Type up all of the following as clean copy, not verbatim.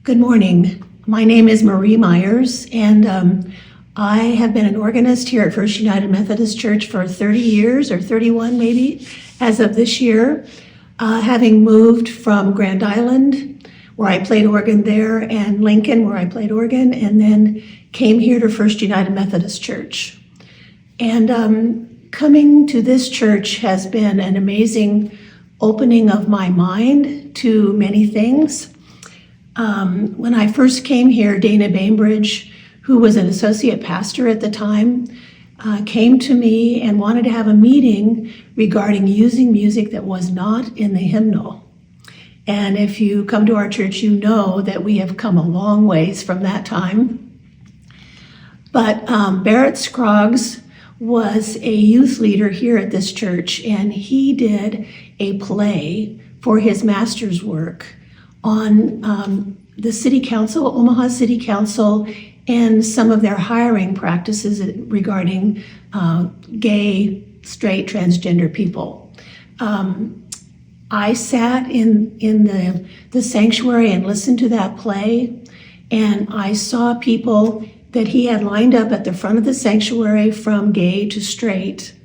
Good morning. My name is Marie Meyers, and I have been an organist here at First United Methodist Church for 30 years, or 31 maybe, as of this year, having moved from Grand Island, where I played organ there, and Lincoln, where I played organ, and then came here to First United Methodist Church. And coming to this church has been an amazing opening of my mind to many things. When I first came here, Dana Bainbridge, who was an associate pastor at the time, came to me and wanted to have a meeting regarding using music that was not in the hymnal. And if you come to our church, you know that we have come a long ways from that time. But Barrett Scroggs was a youth leader here at this church, and he did a play for his master's work on the City Council, Omaha City Council, and some of their hiring practices regarding gay, straight, transgender people. I sat in the sanctuary and listened to that play, and I saw people that he had lined up at the front of the sanctuary from gay to straight,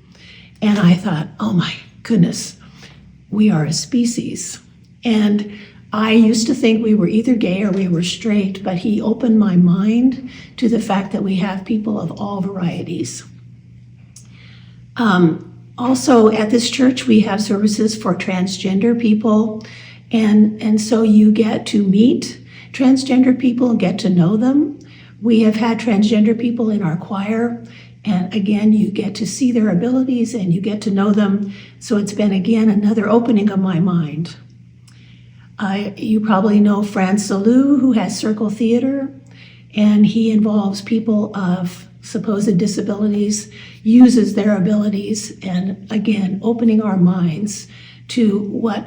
and I thought, oh my goodness, we are a species. And I used to think we were either gay or we were straight, but he opened my mind to the fact that we have people of all varieties. Also at this church, we have services for transgender people, and so you get to meet transgender people and get to know them. We have had transgender people in our choir, and again, you get to see their abilities and you get to know them. So it's been, again, another opening of my mind. You probably know Fran Salou, who has Circle Theater, and he involves people of supposed disabilities, uses their abilities, and again, opening our minds to what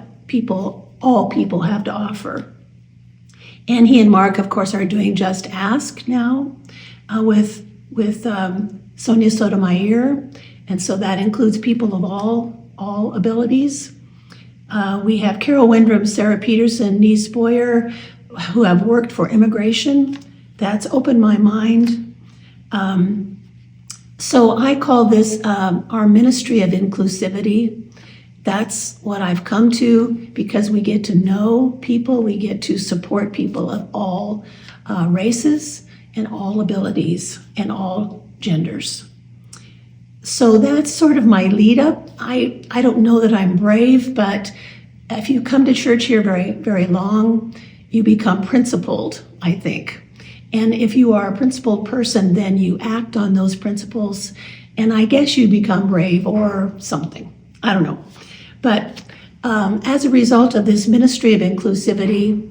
all people have to offer. And he and Mark, of course, are doing Just Ask now with Sonia Sotomayor, and so that includes people of all abilities. We have Carol Windrum, Sarah Peterson, Niece Boyer, who have worked for immigration. That's opened my mind. So I call this our ministry of inclusivity. That's what I've come to, because we get to know people, we get to support people of all races and all abilities and all genders. So that's sort of my lead up. I don't know that I'm brave, but if you come to church here very, very long, you become principled, I think. And if you are a principled person, then you act on those principles, and I guess you become brave or something. I don't know. But as a result of this ministry of inclusivity,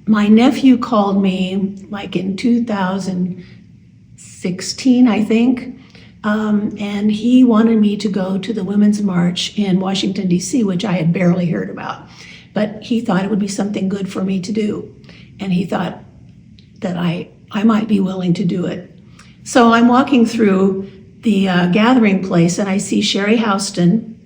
my nephew called me like in 2016, I think, and he wanted me to go to the Women's March in Washington, D.C., which I had barely heard about. But he thought it would be something good for me to do, and he thought that I might be willing to do it. So I'm walking through the gathering place, and I see Sherry Houston,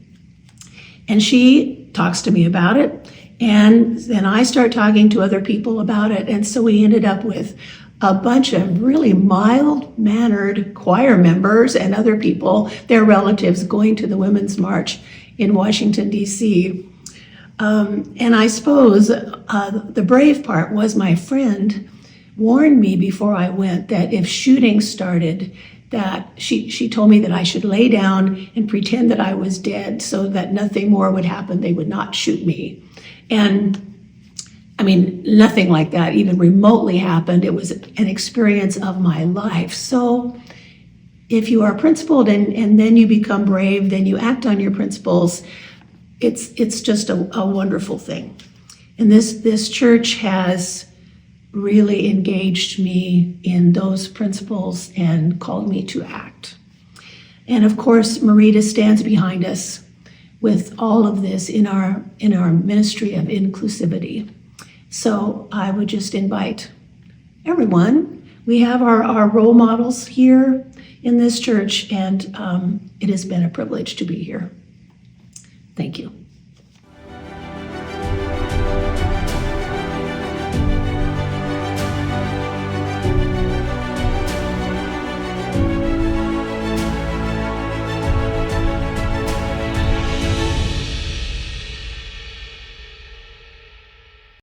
and she talks to me about it, and then I start talking to other people about it, and so we ended up with a bunch of really mild-mannered choir members and other people, their relatives, going to the Women's March in Washington, D.C. And I suppose the brave part was my friend warned me before I went that if shooting started, that she told me that I should lay down and pretend that I was dead so that nothing more would happen. They would not shoot me. And I mean, nothing like that even remotely happened. It was an experience of my life. So if you are principled and then you become brave, then you act on your principles, it's just a wonderful thing. And this church has really engaged me in those principles and called me to act. And of course, Marita stands behind us with all of this in our ministry of inclusivity. So I would just invite everyone. We have our role models here in this church, and it has been a privilege to be here. Thank you.